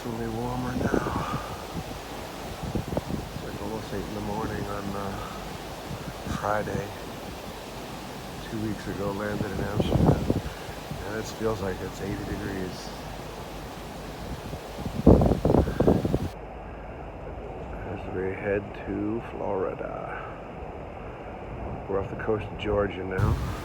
definitely warmer now. It's like almost 8 in the morning on Friday. 2 weeks ago, landed in Amsterdam, and it feels like it's 80 degrees. As we head to Florida. We're off the coast of Georgia now.